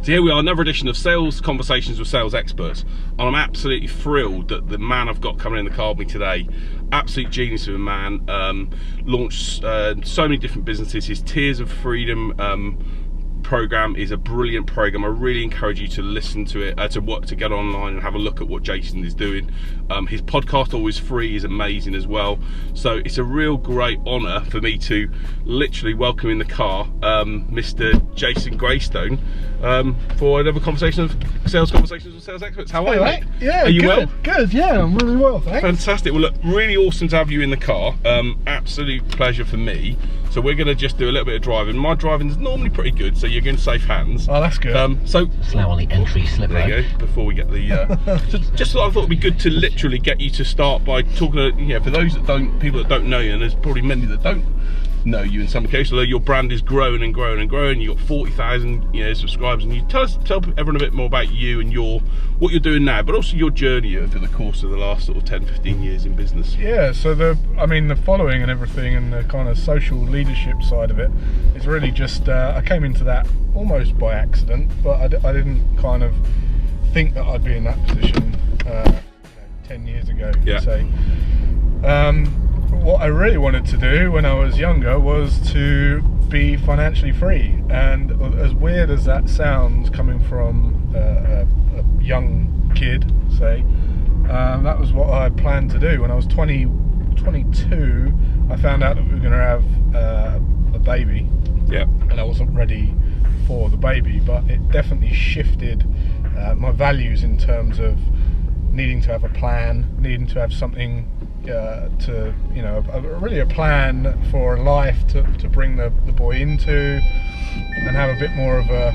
So here we are, another edition of Sales Conversations with Sales Experts, and I'm absolutely thrilled that the man I've got coming in the car with me today, absolute genius of a man, launched so many different businesses. His Tears of Freedom program is a brilliant program. I really encourage you to listen to it, to get online and have a look at what Jason is doing. His podcast, Always Free, is amazing as well. So it's a real great honour for me to literally welcome in the car Mr. Jason Graystone for another conversation of Sales Conversations with Sales Experts. How are you, mate? Yeah, are you good, well? Good, yeah, I'm really well, thanks. Fantastic. Well, look, really awesome to have you in the car. Absolute pleasure for me. So we're going to just do a little bit of driving. My driving is normally pretty good, so you're in safe hands. Oh, that's good. So slow on the entry slip road. There you go. Before we get the so just I thought it'd be good to literally get you to start by talking. For those that don't, people that don't know you, and there's probably many that don't know you in some cases, although your brand is growing and growing and growing. You've got 40,000 subscribers, and you tell everyone a bit more about you and what you're doing now, but also your journey over the course of the last sort of 10-15 years in business. Yeah, so the following and everything, and the kind of social leadership side of it is really just I came into that almost by accident, but I didn't kind of think that I'd be in that position 10 years ago, you could say. What I really wanted to do when I was younger was to be financially free, and as weird as that sounds, coming from a young kid, say, that was what I planned to do. When I was 22, I found out that we were going to have a baby, and I wasn't ready for the baby, but it definitely shifted my values in terms of needing to have a plan, needing to have something really a plan for a life to bring the boy into, and have a bit more of a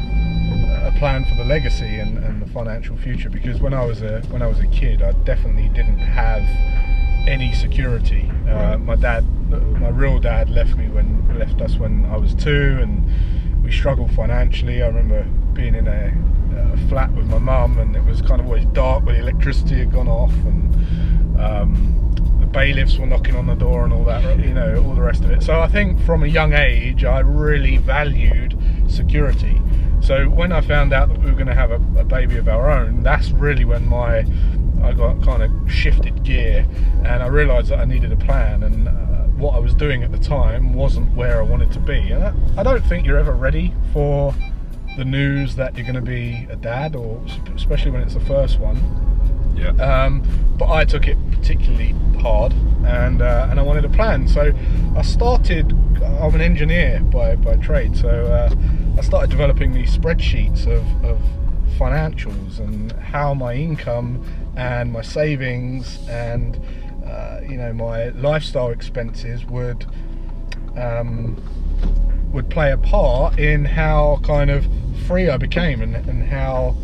plan for the legacy and the financial future. Because when I was a kid, I definitely didn't have any security. My real dad left us when I was 2, and we struggled financially. I remember being in a flat with my mum, and it was kind of always dark where the electricity had gone off, and the bailiffs were knocking on the door and all that, all the rest of it. So I think from a young age I really valued security. So when I found out that we were going to have a baby of our own, that's really when I got kind of shifted gear, and I realised that I needed a plan, and what I was doing at the time wasn't where I wanted to be. And I don't think you're ever ready for the news that you're going to be a dad, or especially when it's the first one. But I took it particularly hard, and I wanted a plan. So I started. I'm an engineer by trade, so I started developing these spreadsheets of financials and how my income and my savings and my lifestyle expenses would play a part in how kind of free I became, and how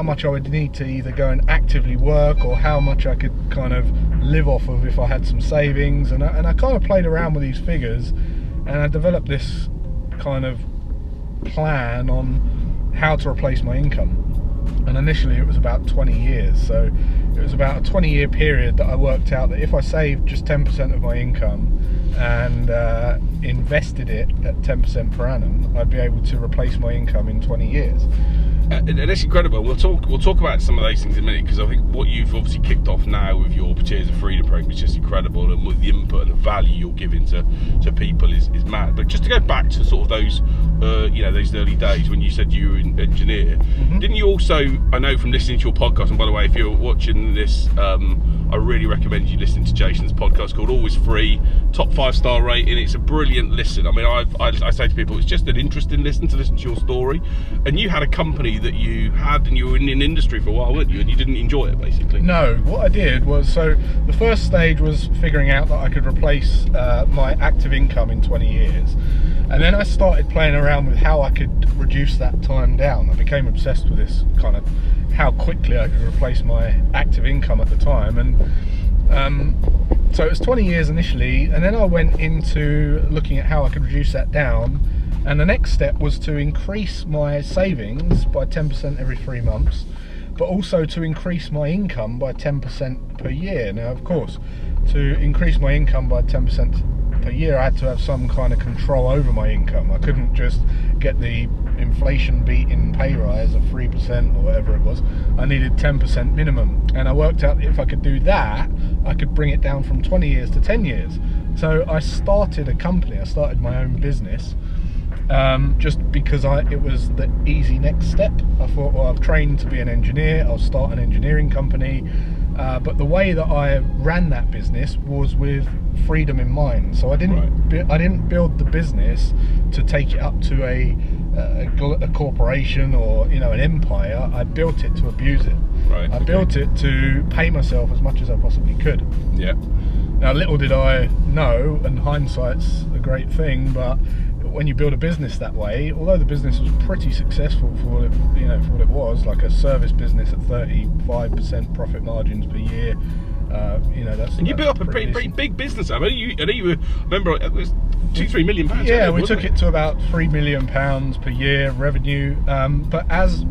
much I would need to either go and actively work, or how much I could kind of live off of if I had some savings. And I kind of played around with these figures, and I developed this kind of plan on how to replace my income. And initially it was about 20 years, so it was about a 20-year period that I worked out that if I saved just 10% of my income and invested it at 10% per annum, I'd be able to replace my income in 20 years. And it's incredible. We'll talk about some of those things in a minute, because I think what you've obviously kicked off now with your Tears of Freedom program is just incredible, and with the input and the value you're giving to people is mad. But just to go back to sort of those those early days when you said you were an engineer, didn't you also, I know from listening to your podcast, and by the way, if you're watching this, I really recommend you listening to Jason's podcast called Always Free, top 5-star rating. It's a brilliant listen. I mean, I say to people, it's just an interesting listen to your story. And you had a company that you had, and you were in an industry for a while, weren't you? And you didn't enjoy it, basically. No, what I did was, so the first stage was figuring out that I could replace my active income in 20 years. And then I started playing around with how I could reduce that time down. I became obsessed with this kind of how quickly I could replace my active income at the time. And so it was 20 years initially, and then I went into looking at how I could reduce that down. And the next step was to increase my savings by 10% every 3 months, but also to increase my income by 10% per year. Now, of course, to increase my income by 10% per year, I had to have some kind of control over my income. I couldn't just get the inflation beating pay rise of 3% or whatever it was. I needed 10% minimum, and I worked out that if I could do that, I could bring it down from 20 years to 10 years. So I started a company, I started my own business, just because it was the easy next step. I thought, well, I've trained to be an engineer, I'll start an engineering company. But the way that I ran that business was with freedom in mind. So I didn't build the business to take it up to a corporation or an empire. I built it to abuse it. Right. I built it to pay myself as much as I possibly could. Yeah. Now, little did I know, and hindsight's a great thing, but when you build a business that way, although the business was pretty successful for what it was, like a service business at 35% profit margins per year, And you built up a pretty big business. I remember it was £2-3 million. Yeah, we took it to about £3 million per year revenue.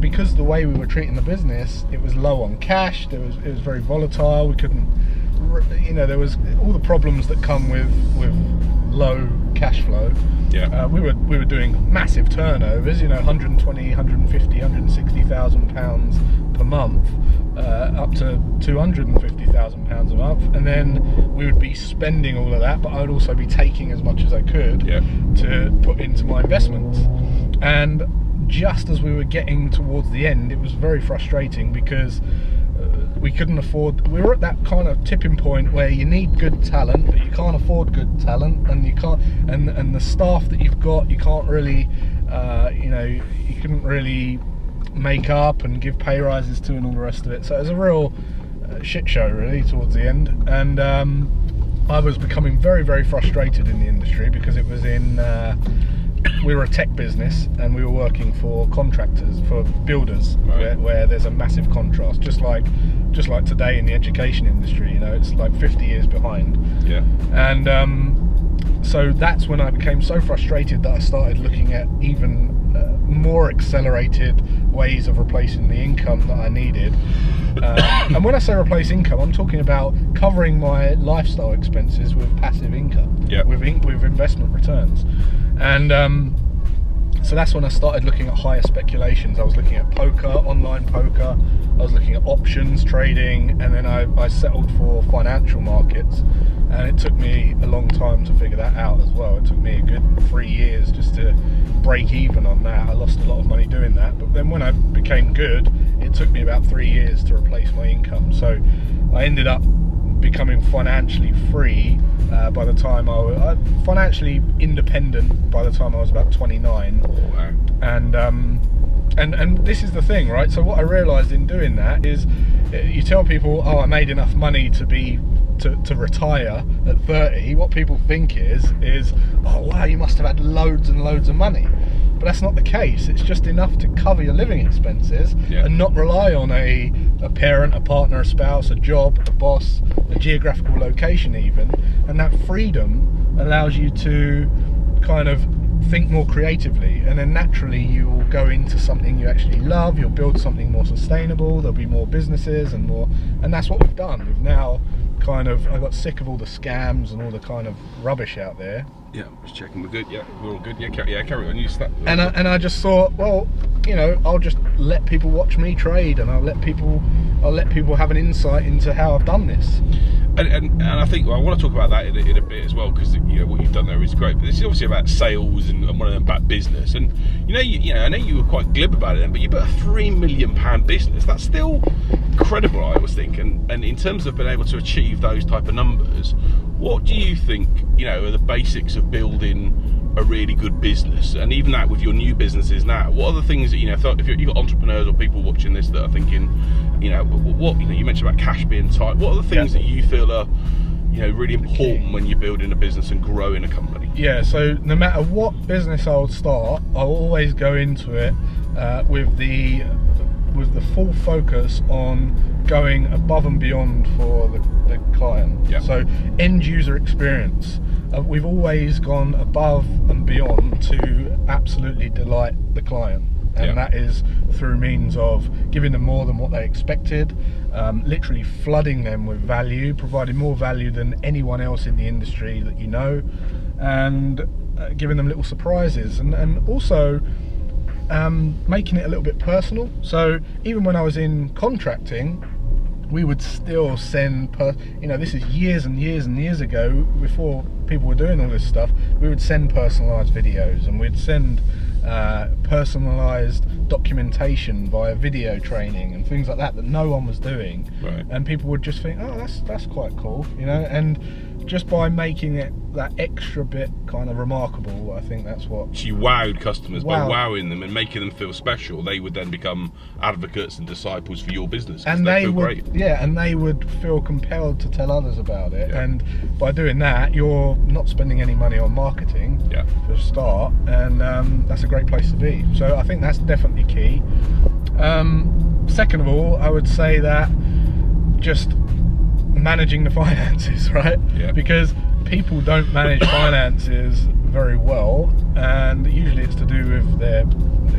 Because the way we were treating the business, it was low on cash. It was very volatile. We couldn't, there was all the problems that come with low cash flow. Yeah. We were doing massive turnovers, 120, 150, 160,000 pounds per month, up to 250,000 pounds a month, and then we would be spending all of that, but I would also be taking as much as I could to put into my investments. And just as we were getting towards the end, it was very frustrating because we couldn't afford. We were at that kind of tipping point where you need good talent, but you can't afford good talent, and you can't. And the staff that you've got, you can't really, you couldn't really make up and give pay rises to, and all the rest of it. So it was a real shit show, really, towards the end. And I was becoming very, very frustrated in the industry because it was we were a tech business and we were working for contractors, for builders, right, where there's a massive contrast, just like today in the education industry. It's like 50 years behind. Yeah. And so that's when I became so frustrated that I started looking at even more accelerated ways of replacing the income that I needed. And when I say replace income, I'm talking about covering my lifestyle expenses with passive income, with investment returns. And so that's when I started looking at higher speculations. I was looking at poker, online poker, I was looking at options trading, and then I settled for financial markets. And it took me a long time to figure that out as well. It took me a good 3 years just to break even on that. I lost a lot of money doing that, but then when I became good, it took me about 3 years to replace my income. So I ended up becoming financially free by the time I was financially independent by the time I was about 29. Wow. And this is the thing, right? So what I realized in doing that is, you tell people, oh, I made enough money to retire at 30. What people think is, oh wow, you must have had loads and loads of money. But that's not the case. It's just enough to cover your living expenses and not rely on a parent, a partner, a spouse, a job, a boss, a geographical location even. And that freedom allows you to kind of think more creatively, and then naturally you will go into something you actually love. You'll build something more sustainable. There'll be more businesses and more, and that's what we've done. We've now I got sick of all the scams and all the kind of rubbish out there. Yeah, just checking we're good. Yeah, we're all good. Yeah, carry on. You start. And I just thought, well, I'll just let people watch me trade, and I'll let people have an insight into how I've done this. And I think I want to talk about that in a bit as well, because what you've done there is great. But this is obviously about sales and one of them about business. And I know you were quite glib about it then, but you built a £3 million business. That's still incredible, I always think. And in terms of being able to achieve those type of numbers, what do you think are the basics of building a really good business? And even that with your new businesses now, what are the things that if you've got entrepreneurs or people watching this that are thinking, what you mentioned about cash being tight, what are the things that you feel are really important when you're building a business and growing a company? Yeah, so no matter what business I'll start, I'll always go into it with the full focus on going above and beyond for the client. Yeah. So end user experience. We've always gone above and beyond to absolutely delight the client. And that is through means of giving them more than what they expected, literally flooding them with value, providing more value than anyone else in the industry that you know, and giving them little surprises, and also making it a little bit personal. So even when I was in contracting, we would still send, this is years and years and years ago, before people were doing all this stuff, we would send personalised videos, and we'd send personalised documentation via video training and things like that no one was doing. Right. And people would just think, oh, that's quite cool, and just by making it that extra bit kind of remarkable, I think that's what... So you wowed customers by wowing them and making them feel special. They would then become advocates and disciples for your business, and they feel would great. Yeah, and they would feel compelled to tell others about it. And by doing that, you're not spending any money on marketing for a start, and that's a great place to be. So I think that's definitely key. Second of all, I would say that just managing the finances, right? Because people don't manage finances very well, and usually it's to do with their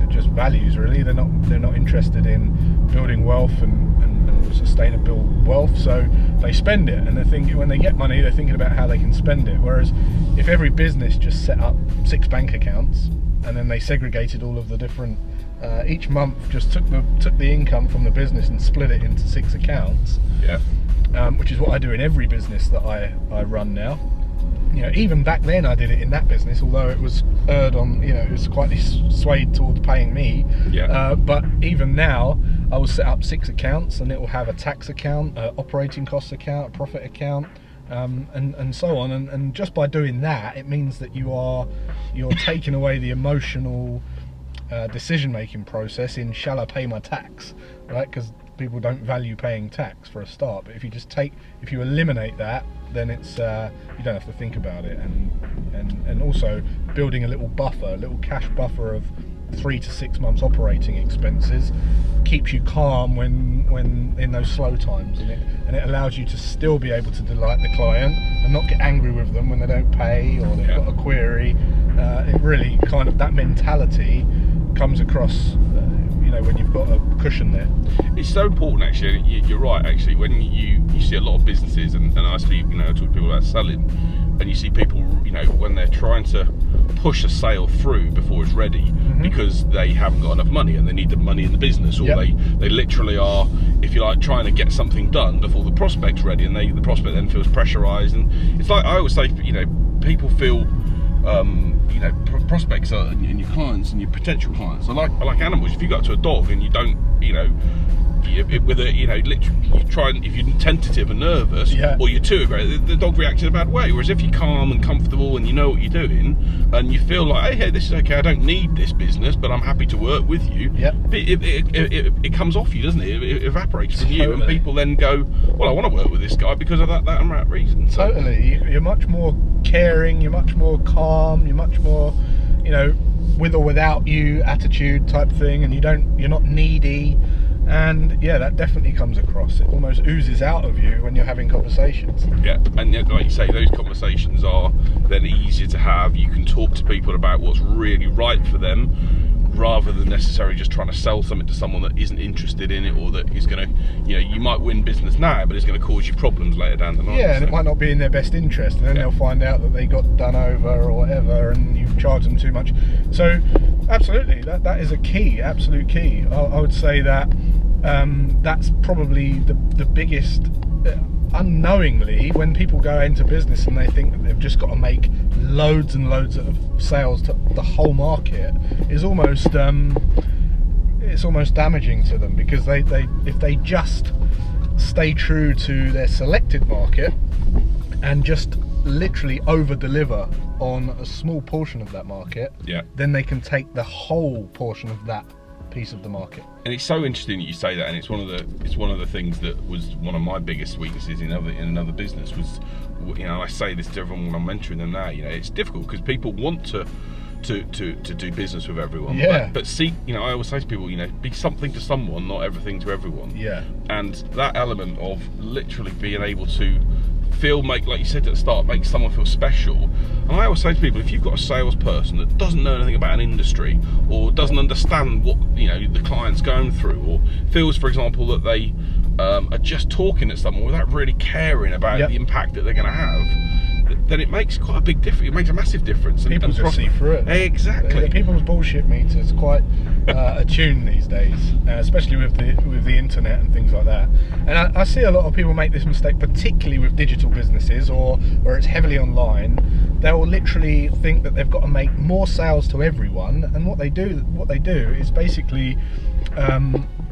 just values, really. They're not interested in building wealth and sustainable wealth, so they spend it, and they're thinking, when they get money, they're thinking about how they can spend it. Whereas if every business just set up 6 bank accounts, and then they segregated all of the different each month, just took the income from the business and split it into 6 accounts, which is what I do in every business that I run now. Even back then I did it in that business, although it was it was quite swayed towards paying me. But even now, I will set up 6 accounts, and it will have a tax account, a operating costs account, a profit account, and so on. And just by doing that, it means that you're taking away the emotional decision-making process in, shall I pay my tax, right? Because people don't value paying tax for a start. But if you eliminate that, then it's you don't have to think about it, and also building a little cash buffer of 3 to 6 months operating expenses keeps you calm when in those slow times, and it allows you to still be able to delight the client and not get angry with them when they don't pay or they've got a query. It really kind of, that mentality comes across when you've got a cushion there. It's so important, actually. You're right, actually. When you see a lot of businesses, and I see, I talk to people about selling, and you see people, when they're trying to push a sale through before it's ready, because they haven't got enough money and they need the money in the business, or they literally are, if you like, trying to get something done before the prospect's ready, and the prospect then feels pressurised. And it's like I always say, people feel prospects are, and your clients and your potential clients are like animals. If you go up to a dog and you don't, literally you try, and if you're tentative and nervous, or you're too aggressive, the dog reacts in a bad way. Whereas if you're calm and comfortable and you know what you're doing, and you feel like, hey, this is okay, I don't need this business, but I'm happy to work with you, it comes off you, doesn't it? It evaporates from you, and people then go, well, I want to work with this guy because of that and that reason. So, totally. You're much more caring, you're much more calm, you're much more, with or without you attitude type thing, and you're not needy. And that definitely comes across. It almost oozes out of you when you're having conversations. And yet, like you say, those conversations are then easier to have. You can talk to people about what's really right for them, rather than necessarily just trying to sell something to someone that isn't interested in it, or that is going to, you might win business now, but it's going to cause you problems later down the line. And it might not be in their best interest, and then they'll find out that they got done over or whatever, and you've charged them too much. So, absolutely, that is a key, absolute key. I would say that that's probably the biggest. Unknowingly, when people go into business and they think that they've just got to make loads and loads of sales to the whole market, is almost it's almost damaging to them, because they if they just stay true to their selected market and just literally over deliver on a small portion of that market, then they can take the whole portion of that piece of the market. And it's so interesting that you say that, and it's one of the things that was one of my biggest weaknesses in another business was, I say this to everyone when I'm mentoring them now, it's difficult because people want to do business with everyone, but see, I always say to people, be something to someone, not everything to everyone. And that element of literally being able to like you said at the start, make someone feel special. And I always say to people, if you've got a salesperson that doesn't know anything about an industry, or doesn't understand what the client's going through, or feels, for example, that they are just talking to someone without really caring about the impact that they're going to have, then it makes quite a big difference. It makes a massive difference. People just see through it. Exactly. People's bullshit meter's quite attuned these days, especially with the internet and things like that. And I see a lot of people make this mistake, particularly with digital businesses or where it's heavily online. They'll literally think that they've got to make more sales to everyone, and what they do is basically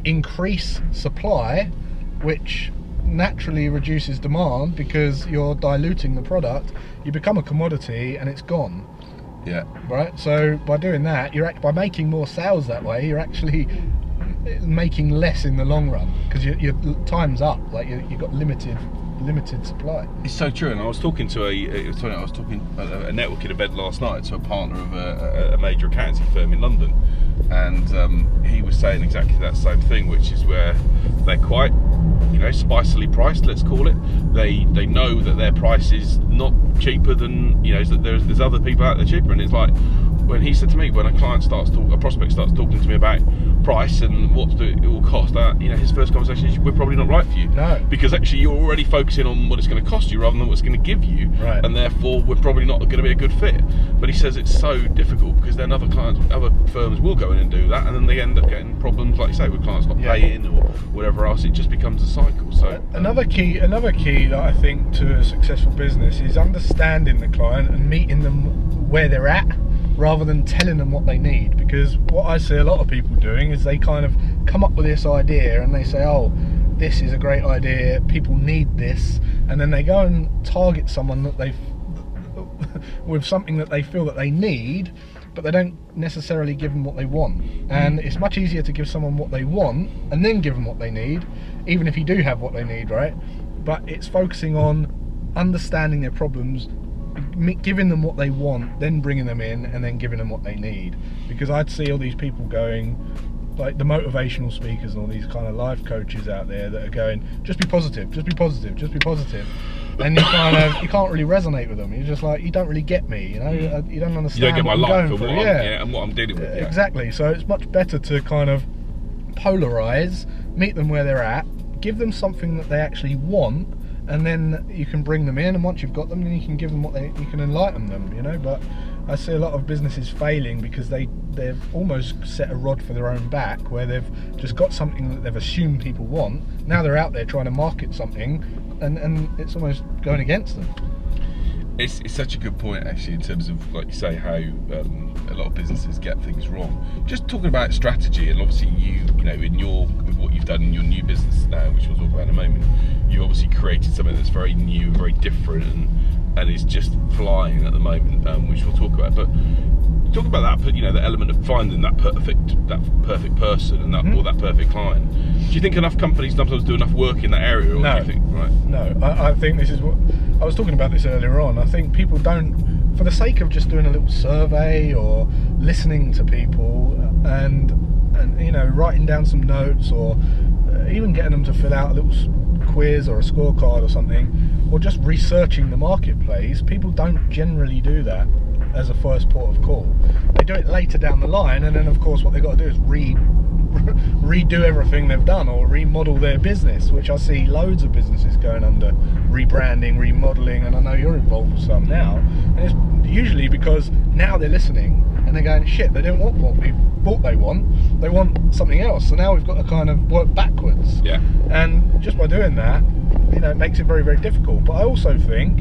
increase supply, which naturally reduces demand because you're diluting the product. You become a commodity and it's gone. Yeah. Right. So by doing that, by making more sales that way, you're actually making less in the long run because your time's up. Like you've got limited supply. It's so true. And I was talking to a networking event last night to a partner of a major accountancy firm in London, and he was saying exactly that same thing, which is where they're quite, spicily priced, let's call it. They know that their price is not cheaper than, that there's other people out there cheaper, and it's like when he said to me, when a prospect starts talking to me about price and what it will cost, his first conversation is, we're probably not right for you. No. Because actually you're already focusing on what it's going to cost you rather than what it's going to give you. Right. And therefore we're probably not going to be a good fit. But he says it's so difficult because then other firms will go in and do that, and then they end up getting problems, like you say, with clients not paying or whatever else. It just becomes a cycle. So another key that I think to a successful business is understanding the client and meeting them where they're at, rather than telling them what they need. Because what I see a lot of people doing is they kind of come up with this idea and they say, oh, this is a great idea, people need this, and then they go and target someone that with something that they feel that they need, but they don't necessarily give them what they want. And it's much easier to give someone what they want and then give them what they need, even if you do have what they need, right? But it's focusing on understanding their problems, giving them what they want, then bringing them in, and then giving them what they need. Because I'd see all these people going, like the motivational speakers and all these kind of life coaches out there that are going, just be positive, just be positive, just be positive. And you can't really resonate with them. You're just like, you don't really get me, you don't understand. You don't get my life and and what I'm dealing with. Yeah. Exactly. So it's much better to kind of polarize, meet them where they're at, give them something that they actually want, and then you can bring them in, and once you've got them, then you can give them you can enlighten them, But I see a lot of businesses failing because they've almost set a rod for their own back, where they've just got something that they've assumed people want. Now they're out there trying to market something, and it's almost going against them. It's such a good point, actually, in terms of, like you say, how a lot of businesses get things wrong. Just talking about strategy, and obviously with what you've done in your new business now, which we'll talk about in a moment, you obviously created something that's very new, very different, and is just flying at the moment, which we'll talk about. But talk about that, the element of finding that perfect person and or that perfect client. Do you think enough companies sometimes do enough work in that area, or no. do you think No, I think this is what I was talking about this earlier on. I think people don't, for the sake of just doing a little survey or listening to people and writing down some notes, or even getting them to fill out a little quiz or a scorecard or something, or just researching the marketplace, people don't generally do that as a first port of call. They do it later down the line, and then of course what they've got to do is redo everything they've done, or remodel their business, which I see loads of businesses going under rebranding, remodeling, and I know you're involved with some now, and it's usually because now they're listening and they're going, shit, they don't want what we thought they want something else, so now we've got to kind of work backwards. Yeah. And just by doing that, it makes it very, very difficult. But I also think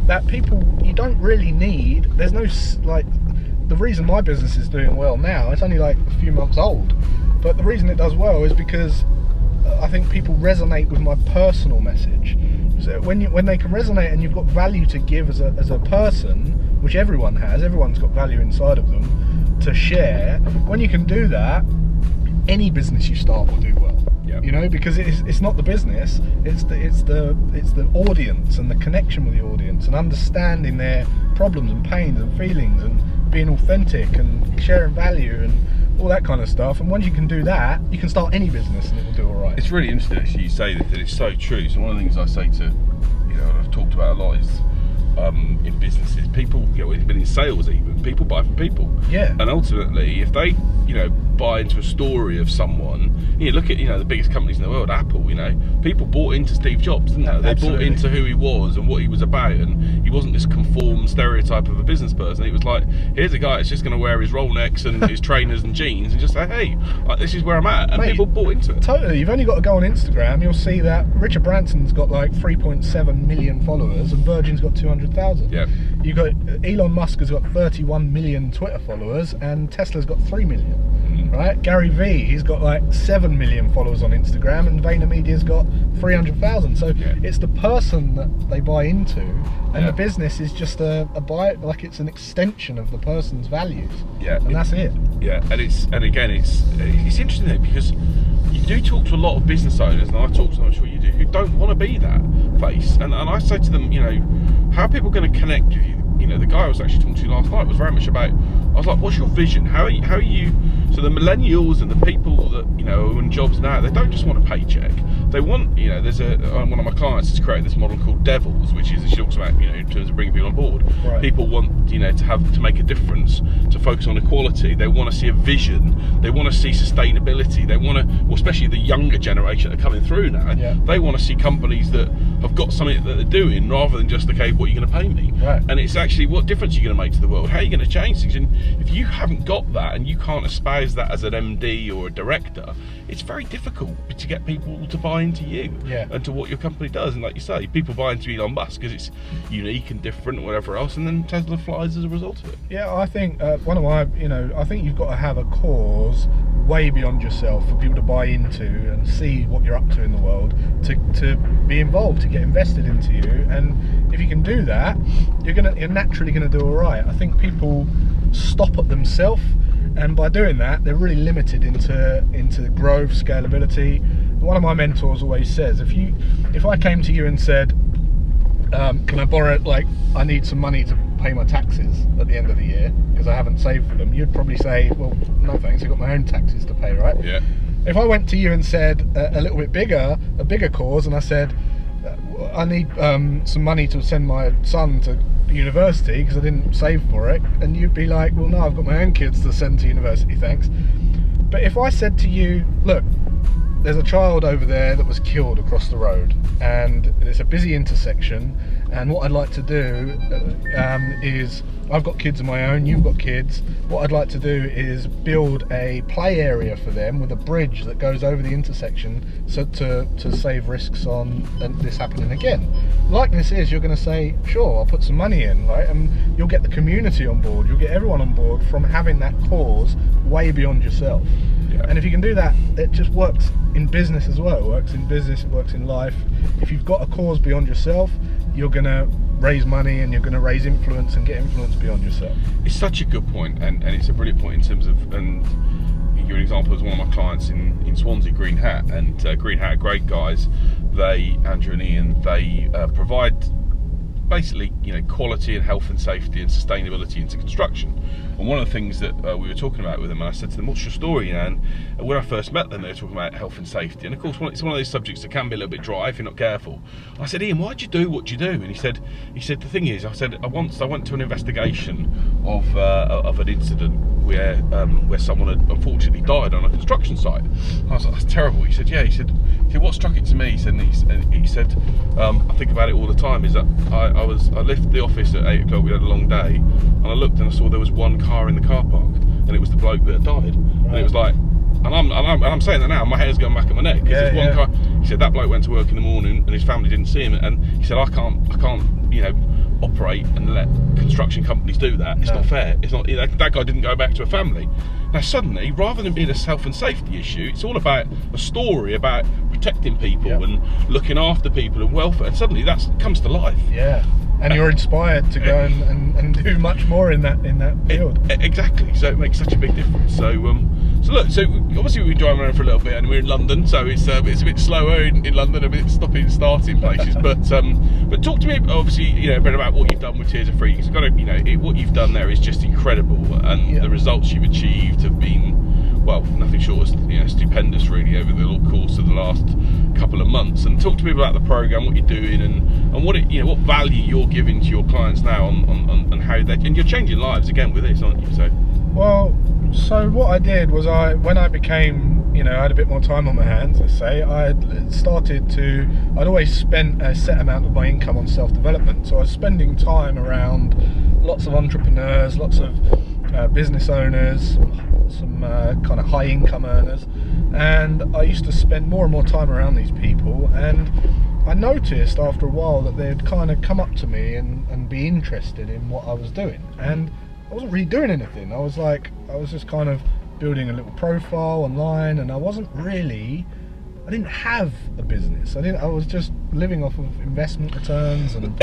that people, you don't really need, there's no, the reason my business is doing well now, it's only like a few months old, but the reason it does well is because I think people resonate with my personal message. So when they can resonate and you've got value to give as a person, which everyone's got value inside of them to share, when you can do that, any business you start will do well. Yeah. Because it's not the business, it's the audience and the connection with the audience and understanding their problems and pains and feelings and being authentic and sharing value and all that kind of stuff. And once you can do that, you can start any business and it will do all right. It's really interesting, actually, you say that it's so true. So one of the things I say to, I've talked about a lot is in businesses, people, it's been in sales even, people buy from people. Yeah. And ultimately, if they, buy into a story of someone, look at, the biggest companies in the world, Apple, people bought into Steve Jobs, didn't they? They bought into who he was and what he was about, and he wasn't this conformed stereotype of a business person. He was like, here's a guy that's just going to wear his Rolexes and his trainers and jeans and just say, hey, this is where I'm at, and people bought into it. Totally. You've only got to go on Instagram, you'll see that Richard Branson's got like 3.7 million followers and Virgin's got 200,000. Yeah. You've got Elon Musk has got 31 million Twitter followers and Tesla's got 3 million. Right, Gary Vee, he's got like 7 million followers on Instagram, and VaynerMedia's got 300,000. So it's the person that they buy into, and the business is just a buy, like it's an extension of the person's values. Yeah, and that's it. Yeah, and it's interesting though, because you do talk to a lot of business owners, and I talk to them, I'm sure you do, who don't want to be that face, and I say to them, how are people going to connect with you? The guy I was actually talking to last night was very much about, I was like, what's your vision? How are you, so the millennials and the people that, are in jobs now, they don't just want a paycheck. They want, there's one of my clients has created this model called Devils, which is, she talks about, in terms of bringing people on board. Right. People want, to make a difference, to focus on equality. They want to see a vision. They want to see sustainability. They want to, well, especially the younger generation that are coming through now, they want to see companies that have got something that they're doing, rather than just, okay, what are you going to pay me? Right. And it's actually, what difference are you going to make to the world? How are you going to change things? And if you haven't got that, and you can't espouse that as an MD or a director, it's very difficult to get people to buy into you and to what your company does. And like you say, people buy into Elon Musk because it's unique and different and whatever else, and then Tesla flies as a result of it. Yeah, I think one of my, I think you've got to have a cause way beyond yourself for people to buy into and see what you're up to in the world, to be involved, to get invested into you. And if you can do that, you're naturally going to do all right. I think people stop at themselves, and by doing that, they're really limited into growth, scalability. One of my mentors always says, if I came to you and said, can I borrow, I need some money to pay my taxes at the end of the year because I haven't saved for them, you'd probably say, well, no thanks, I've got my own taxes to pay, right? Yeah. If I went to you and said a little bit bigger, a bigger cause, and I said, I need some money to send my son to university because I didn't save for it, and you'd be like, well, no, I've got my own kids to send to university, thanks. But if I said to you, look, there's a child over there that was killed across the road, and it's a busy intersection, and what I'd like to do is, I've got kids of my own, you've got kids, what I'd like to do is build a play area for them with a bridge that goes over the intersection, so to save risks on this happening again. Likeness is, you're going to say, sure, I'll put some money in, right? And you'll get the community on board, you'll get everyone on board from having that cause way beyond yourself. Yeah. And if you can do that, it just works in business as well. It works in business, it works in life. If you've got a cause beyond yourself, you're going to raise money, and you're going to raise influence and get influence beyond yourself. It's such a good point, and it's a brilliant point in terms of, and I'll give you an example as one of my clients in Swansea, Green Hat, and Green Hat are great guys. They, Andrew and Ian, they provide basically, quality and health and safety and sustainability into construction. And one of the things that we were talking about with them, and I said to them, what's your story? And when I first met them, they were talking about health and safety. And of course, it's one of those subjects that can be a little bit dry if you're not careful. I said, Ian, why'd you do what you do? And he said, the thing is, I said, I went to an investigation of an incident where someone had unfortunately died on a construction site. And I was like, that's terrible. He said, yeah. He said, what struck it to me? He said, I think about it all the time. Is that I left the office at 8 o'clock. We had a long day, and I looked and I saw there was one car in the car park, and it was the bloke that had died. Right. And it was like, and I'm saying that now, my hair's going back at my neck. Yeah, one car. He said that bloke went to work in the morning, and his family didn't see him. And he said, I can't, operate and let construction companies do that. It's not fair. It's not. That guy didn't go back to a family. Now suddenly, rather than being a health and safety issue, it's all about a story about protecting people and looking after people and welfare. And suddenly that comes to life. Yeah. And you're inspired to go and do much more in that field. Exactly. So it makes such a big difference. So look. So obviously we were driving around for a little bit, and we're in London. So it's a bit slower in London, a bit stopping and starting places. But talk to me, obviously, a bit about what you've done with Tears of Freedom. You've got to, what you've done there is just incredible, and the results you've achieved have been well, nothing short of stupendous really over the course of the last couple of months. And talk to me about the program, what you're doing, and what what value you're giving to your clients now on how and you're changing lives again with this, aren't you? So what I did was when I became, I had a bit more time on my hands, let's say, I'd always spent a set amount of my income on self-development. So I was spending time around lots of entrepreneurs, lots of business owners, some kind of high income earners, and I used to spend more and more time around these people, and I noticed after a while that they'd kind of come up to me and be interested in what I was doing, and I wasn't really doing anything. I was just kind of building a little profile online, and I didn't have a business. I was just living off of investment returns and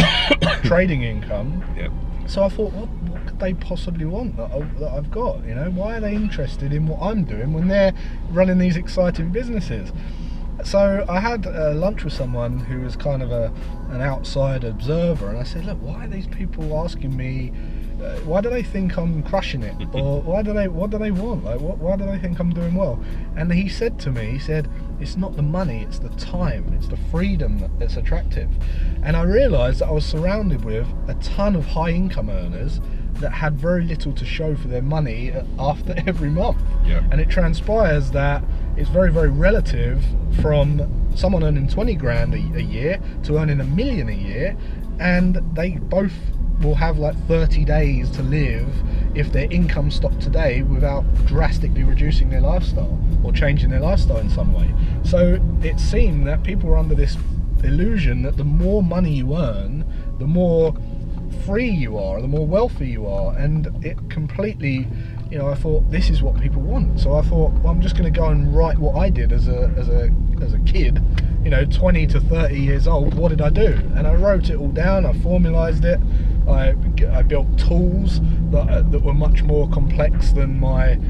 trading income. Yep. So I thought, what could they possibly want that I've got? Why are they interested in what I'm doing when they're running these exciting businesses? So I had lunch with someone who was kind of an outside observer, and I said, look, why are these people asking me? Why do they think I'm crushing it? Or what do they want? Like, why do they think I'm doing well? And he said to me, it's not the money, it's the time, it's the freedom that's attractive. And I realised that I was surrounded with a ton of high income earners that had very little to show for their money after every month. Yeah. And it transpires that it's very, very relative from someone earning 20 grand a year to earning $1 million a year, and they both will have like 30 days to live if their income stopped today without drastically reducing their lifestyle or changing their lifestyle in some way. So it seemed that people were under this illusion that the more money you earn, the more free you are, the more wealthy you are, and it completely, I thought this is what people want. So I thought, well, I'm just going to go and write what I did as a kid, 20 to 30 years old. What did I do? And I wrote it all down. I formalized it. I built tools that were much more complex than my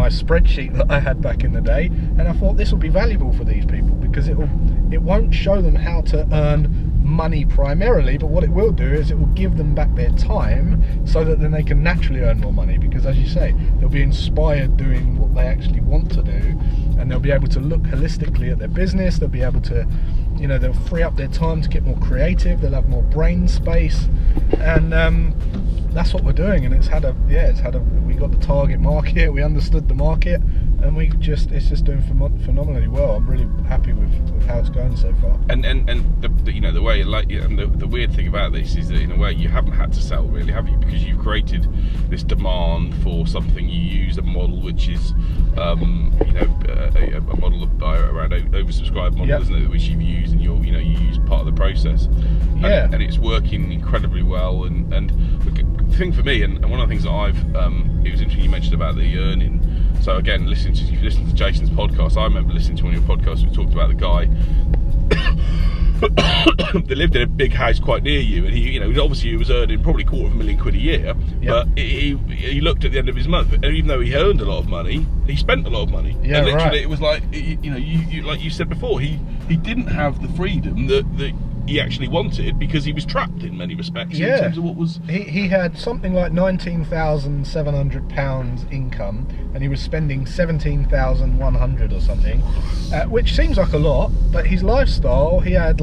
spreadsheet that I had back in the day. And I thought this will be valuable for these people because it won't show them how to earn money primarily, but what it will do is it will give them back their time so that then they can naturally earn more money, because as you say, they'll be inspired doing what they actually want to do, and they'll be able to look holistically at their business. They'll be able to, they'll free up their time to get more creative. They'll have more brain space, and that's what we're doing. And we got the target market, we understood the market, and it's just doing phenomenally well. I'm really happy with how it's going so far. And the way the weird thing about this is that in a way you haven't had to sell, really, have you? Because you've created this demand for something. You use a model which is a model around oversubscribed model, Yep. isn't it? Which you've used, and you use part of the process. And it's working incredibly well. And the thing for me, and one of the things that it was interesting you mentioned about the yearning. So again, if you listen to Jason's podcast, I remember listening to one of your podcasts. We talked about the guy that lived in a big house quite near you, and he was earning probably £250,000 a year. Yep. But he looked at the end of his month, and even though he earned a lot of money, he spent a lot of money. Yeah, and literally, right. It was like you like you said before, he didn't have the freedom that he actually wanted, because he was trapped in many respects in terms of what was. He had something like £19,700 income, and he was spending £17,100 or something, which seems like a lot, but his lifestyle, he had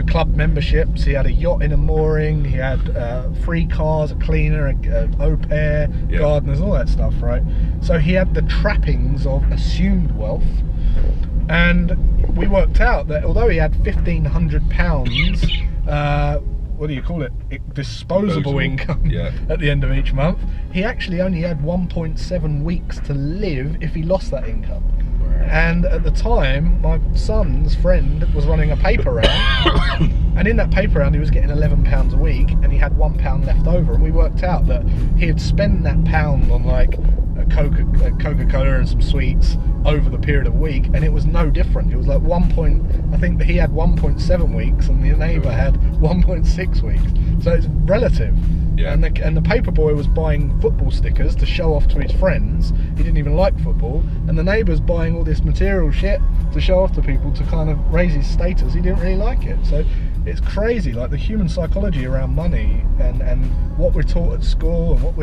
club memberships, he had a yacht in a mooring, he had free cars, a cleaner, a au pair, gardeners, all that stuff, right? So he had the trappings of assumed wealth. And we worked out that although he had £1,500, what do you call it? Disposable income at the end of each month, he actually only had 1.7 weeks to live if he lost that income. And at the time, my son's friend was running a paper round, and in that paper round he was getting £11 a week, and he had £1 left over, and we worked out that he'd spend that pound on like a Coca-Cola and some sweets over the period of a week, and it was no different. It was like I think that he had 1.7 weeks and the neighbour had 1.6 weeks. So it's relative. Yeah. And the paper boy was buying football stickers to show off to his friends. He didn't even like football, and the neighbour's buying all this material shit to show off to people to kind of raise his status. He didn't really like it. So it's crazy, like the human psychology around money and what we're taught at school and what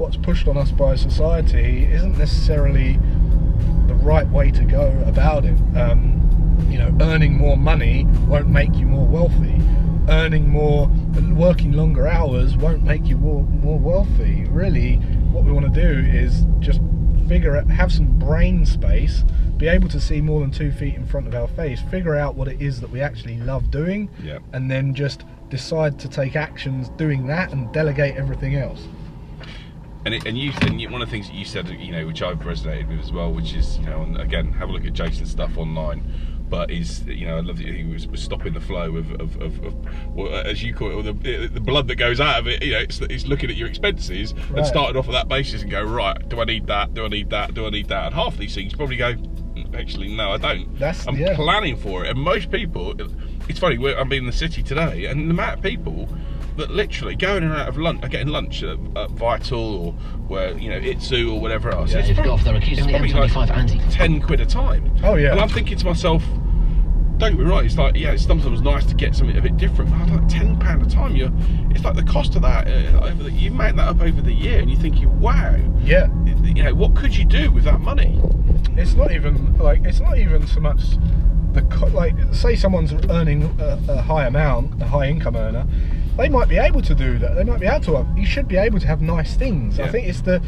what's pushed on us by society isn't necessarily the right way to go about it. You know, earning more money won't make you more wealthy. Earning more and working longer hours won't make you more wealthy. Really, what we want to do is just have some brain space, be able to see more than 2 feet in front of our face, figure out what it is that we actually love doing, and then just decide to take actions doing that and delegate everything else. And one of the things that you said, you know, which I've resonated with as well, which is, you know, and again, have a look at Jason's stuff online. But is, you know, I love that he was stopping the flow of well, as you call it, the blood that goes out of it. You know, it's looking at your expenses and starting off at that basis and go, right, do I need that? Do I need that? Do I need that? And half of these things you probably go, actually, no, I don't. I'm planning for it. And most people, it's funny, I'm being in the city today, and the amount of people that literally going in and out of lunch, getting lunch at Vital or where, you know, Itsu or whatever else. Yeah, it's probably like 10 quid a time. Oh yeah. And I'm thinking to myself, don't get me right, it's like, yeah, it's sometimes nice to get something a bit different. But like £10 a time, it's like the cost of that. You make that up over the year, and you're thinking, wow. Yeah. You know, what could you do with that money? It's not even so much like, say someone's earning a high amount, a high income earner. They might be able to do that. They might be able to. You should be able to have nice things. Yeah. I think it's the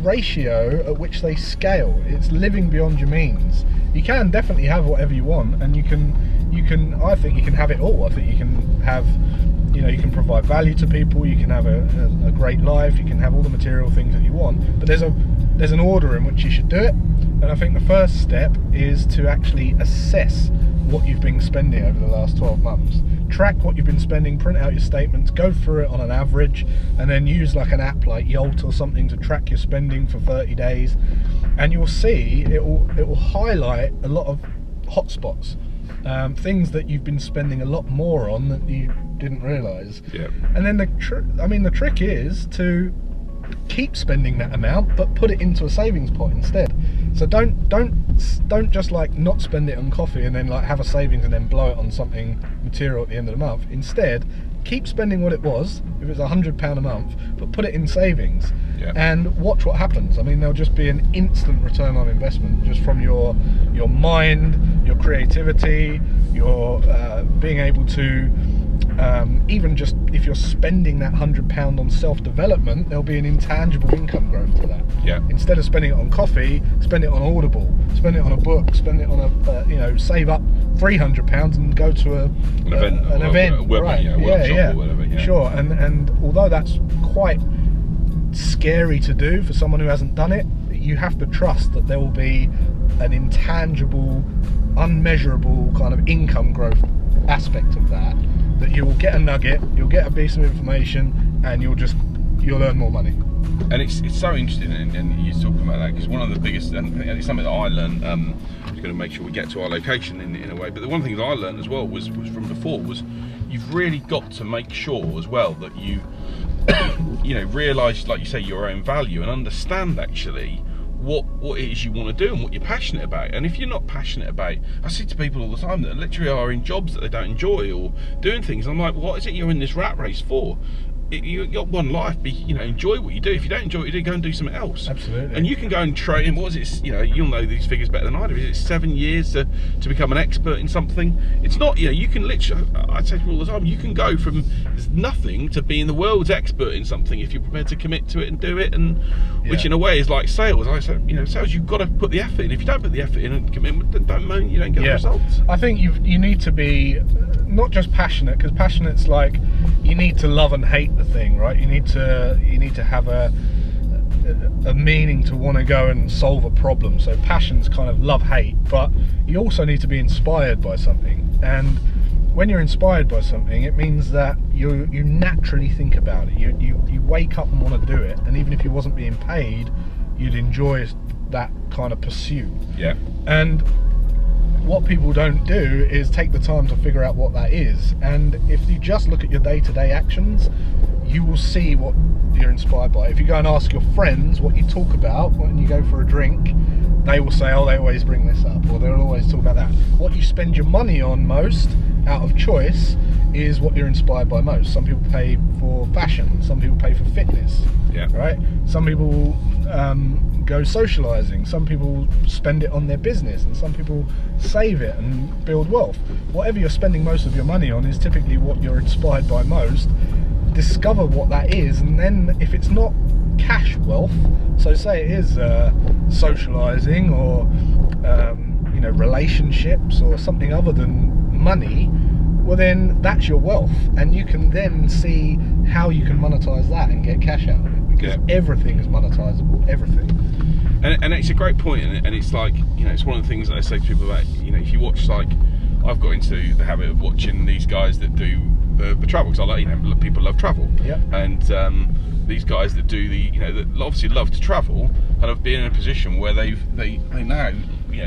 ratio at which they scale. It's living beyond your means. You can definitely have whatever you want, and you can. I think you can have it all. I think you can have, you know, you can provide value to people. You can have a great life. You can have all the material things that you want. But there's an order in which you should do it. And I think the first step is to actually assess what you've been spending over the last 12 months. Track what you've been spending, print out your statements, go through it on an average, and then use like an app like Yolt or something to track your spending for 30 days. And you'll see it will highlight a lot of hotspots, things that you've been spending a lot more on that you didn't realise. Yeah. And then the trick is to keep spending that amount, but put it into a savings pot instead. So don't just like not spend it on coffee and then like have a savings and then blow it on something material at the end of the month. Instead, keep spending what it was, if it's £100 a month, but put it in savings. And watch what happens. I mean, there'll just be an instant return on investment just from your mind, your creativity, your being able to even just if you're spending that £100 on self-development, there'll be an intangible income growth to that. Yeah. Instead of spending it on coffee, spend it on Audible, spend it on a book, spend it on a you know, save up £300 and go to an event, right? Workshop or whatever. Yeah. Sure. And although that's quite scary to do for someone who hasn't done it, you have to trust that there will be an intangible, unmeasurable kind of income growth aspect of that you will get a nugget, you'll get a piece of information, and you'll earn more money. And it's so interesting, and you're talking about that, because one of the biggest, and it's something that I learned, I'm just going to make sure we get to our location in a way, but one of the things I learned as well was from before was you've really got to make sure as well that you you know, realise, like you say, your own value and understand actually what it is you want to do and what you're passionate about. And if you're not passionate about, I see to people all the time that literally are in jobs that they don't enjoy or doing things, I'm like, what is it you're in this rat race for? You've got one life, enjoy what you do. If you don't enjoy what you do, go and do something else. Absolutely. And you can go and train, what is it, you'll know these figures better than I do, is it 7 years to become an expert in something? It's not, you can literally, I say to people all the time, you can go from nothing to being the world's expert in something if you're prepared to commit to it and do it, and which in a way is like sales. I say, sales, you've got to put the effort in. If you don't put the effort in and commitment, then don't moan you don't get the results. I think you need to be not just passionate, because passionate's like, you need to love and hate the thing, right? You need to have a meaning to want to go and solve a problem. So passion's kind of love hate, but you also need to be inspired by something. And when you're inspired by something, it means that you naturally think about it. You wake up and want to do it, and even if you wasn't being paid, you'd enjoy that kind of pursuit. Yeah. And what people don't do is take the time to figure out what that is. And if you just look at your day-to-day actions, you will see what you're inspired by. If you go and ask your friends what you talk about when you go for a drink, they will say, oh, they always bring this up, or they'll always talk about that. What you spend your money on most out of choice is what you're inspired by most. Some people pay for fashion, some people pay for fitness, right? Some people go socializing, some people spend it on their business, and some people save it and build wealth. Whatever you're spending most of your money on is typically what you're inspired by most. Discover what that is, and then if it's not cash wealth, so say it is socializing or relationships or something other than money, well then that's your wealth, and you can then see how you can monetize that and get cash out of it, because everything is monetizable, everything. And it's a great point, and it's like, it's one of the things that I say to people about, if you watch, like, I've got into the habit of watching these guys that do the travel, because I like, people love travel, and these guys that do that obviously love to travel, and have been in a position where they now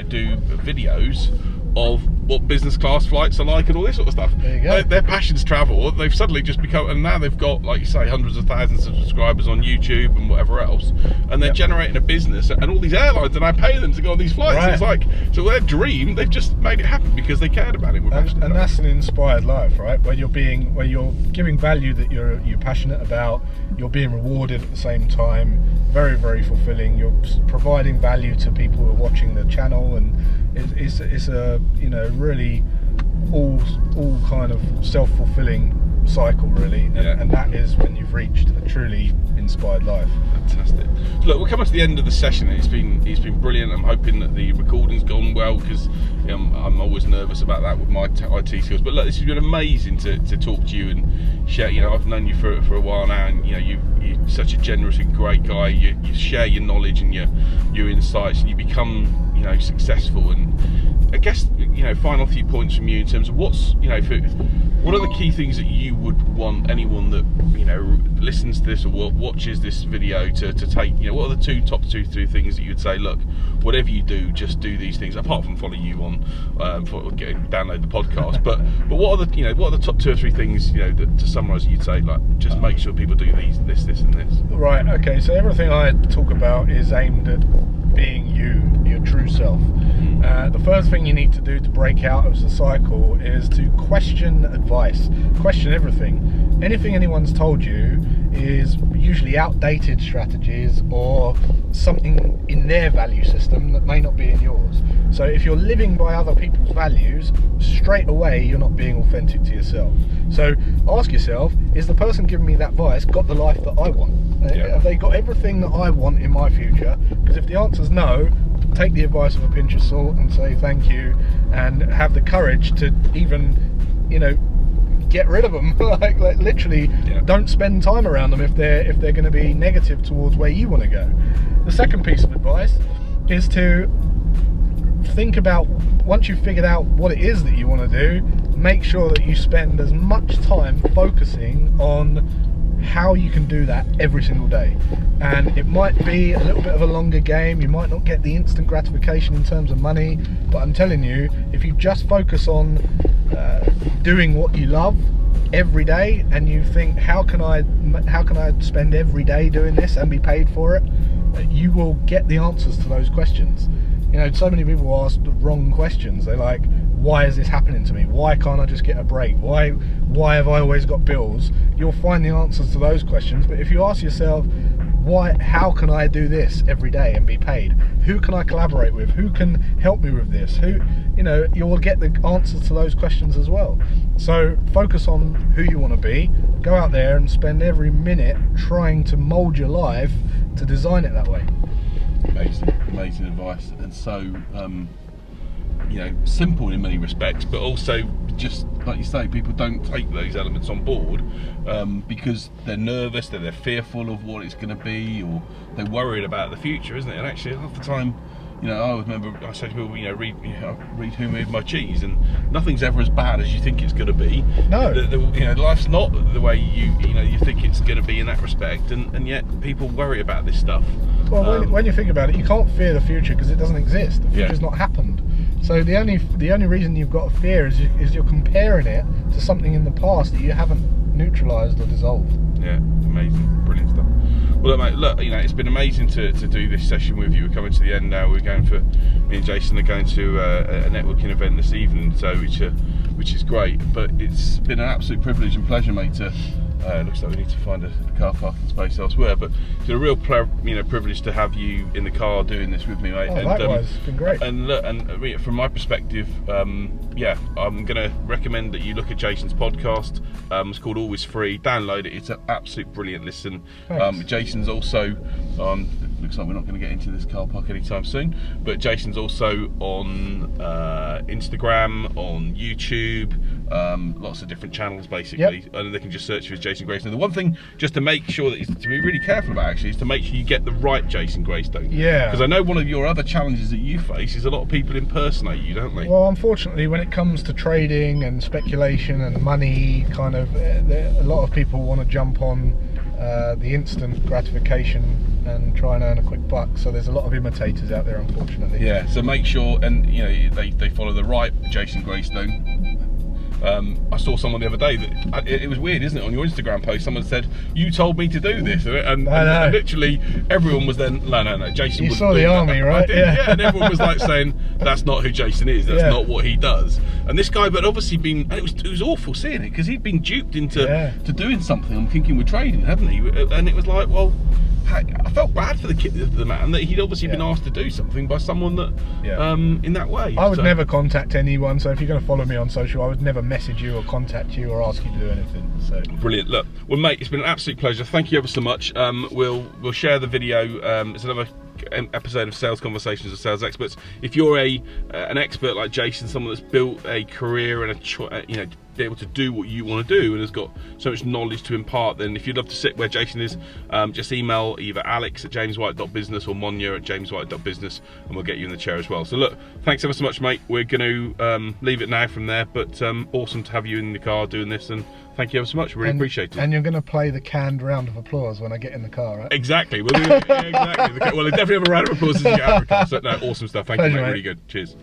do videos of what business class flights are like and all this sort of stuff. There you go. Their passion's travel. They've suddenly just become, and now they've got, like you say, hundreds of thousands of subscribers on YouTube and whatever else, and they're generating a business, and all these airlines, and I pay them to go on these flights. Right. It's like, so their dream, they've just made it happen because they cared about it. And that's an inspired life, right? Where you're giving value that you're passionate about, you're being rewarded at the same time. Very, very fulfilling. You're providing value to people who are watching the channel, and it's a really all kind of self-fulfilling cycle, really, and that is when you've reached a truly inspired life. Fantastic. So look, we're coming to the end of the session. It's been brilliant. I'm hoping that the recording's gone well, because I'm always nervous about that with my IT skills. But look, this has been amazing to talk to you and share. I've known you for a while now, and you're such a generous and great guy. You share your knowledge and your insights, and you become successful. And I guess final few points from you in terms of what are the key things that you would want anyone that listens to this or watches this video to take? What are the top two, three things that you'd say? Look, whatever you do, just do these things. Apart from follow you on, download the podcast. but what are the top 2 or 3 things that, to summarise, you'd say, like, just make sure people do this, and this. Right. Okay. So everything I talk about is aimed at being your true self. The first thing you need to do to break out of the cycle is to question advice, question everything. Anything anyone's told you is usually outdated strategies or something in their value system that may not be in yours. So if you're living by other people's values, straight away you're not being authentic to yourself. So ask yourself, is the person giving me that advice got the life that I want? Have they got everything that I want in my future? Because if the answer's no, take the advice with a pinch of salt and say thank you, and have the courage to even get rid of them. like literally, don't spend time around them if they're going to be negative towards where you want to go. The second piece of advice is to think about, once you've figured out what it is that you want to do, make sure that you spend as much time focusing on how you can do that every single day. And it might be a little bit of a longer game, you might not get the instant gratification in terms of money, but I'm telling you, if you just focus on doing what you love every day, and you think, how can I spend every day doing this and be paid for it, you will get the answers to those questions. So many people ask the wrong questions. They're like, why is this happening to me? Why can't I just get a break? Why have I always got bills? You'll find the answers to those questions. But if you ask yourself, how can I do this every day and be paid? Who can I collaborate with? Who can help me with this? You will get the answers to those questions as well. So focus on who you want to be. Go out there and spend every minute trying to mold your life to design it that way. Amazing advice, and so simple in many respects, but also, just like you say, people don't take those elements on board because they're nervous, they're fearful of what it's going to be, or they're worried about the future, isn't it? And actually, half the time, I always remember I say to people, read Who Moved My Cheese, and nothing's ever as bad as you think it's going to be. No. Life's not the way you think it's going to be in that respect, and yet people worry about this stuff. Well, when you think about it, you can't fear the future because it doesn't exist. The future's not happened. So the only reason you've got a fear is you're comparing it to something in the past that you haven't neutralised or dissolved. Yeah, amazing, brilliant stuff. Well, mate, look, it's been amazing to do this session with you. We're coming to the end now. Me and Jason are going to a networking event this evening, so which which is great. But it's been an absolute privilege and pleasure, mate, to looks like we need to find a car parking space elsewhere, but it's a real privilege to have you in the car doing this with me, mate. Oh, likewise, it's been great. And look, from my perspective, yeah, I'm going to recommend that you look at Jason's podcast. It's called Always Free. Download it. It's an absolute brilliant listen. Jason's also on, looks like we're not going to get into this car park anytime soon, but Jason's also on Instagram, on YouTube, lots of different channels basically, and they can just search for Jason Graystone. The one thing just to make sure that to be really careful about actually is to make sure you get the right Jason Graystone. Yeah. Because I know one of your other challenges that you face is a lot of people impersonate you, don't they? Well, unfortunately, when it comes to trading and speculation and money, kind of, a lot of people want to jump on the instant gratification and try and earn a quick buck. So there's a lot of imitators out there, unfortunately. Yeah. So make sure, and you know, they follow the right Jason Graystone. I saw someone the other day that it was weird, isn't it? On your Instagram post, someone said, "You told me to do this," and literally everyone was then, no, Jason. You saw the army, right? I did, yeah. And everyone was like saying, "That's not who Jason is. That's not what he does." And this guy, but obviously been, and it was awful seeing it because he'd been duped into to doing something. I'm thinking we're trading, hadn't he? And it was like, well, I felt bad for the man that he'd obviously been asked to do something by someone that, in that way. I would never contact anyone. So if you're going to follow me on social, I would never message you or contact you or ask you to do anything. So brilliant. Look, well, mate, it's been an absolute pleasure. Thank you ever so much. We'll share the video. It's another episode of Sales Conversations with Sales Experts. If you're an expert like Jason, someone that's built a career and be able to do what you want to do and has got so much knowledge to impart, then if you'd love to sit where Jason is, just email either alex@jameswhite.business or monya@jameswhite.business and we'll get you in the chair as well. So look, thanks ever so much, mate. We're going to leave it now from there, but awesome to have you in the car doing this, and thank you ever so much. Really appreciate it. And you're going to play the canned round of applause when I get in the car, right? Exactly. Well, exactly. Well, definitely have a round of applause as you get out of the car. So, no, awesome stuff. Thank you, mate. Really good. Cheers.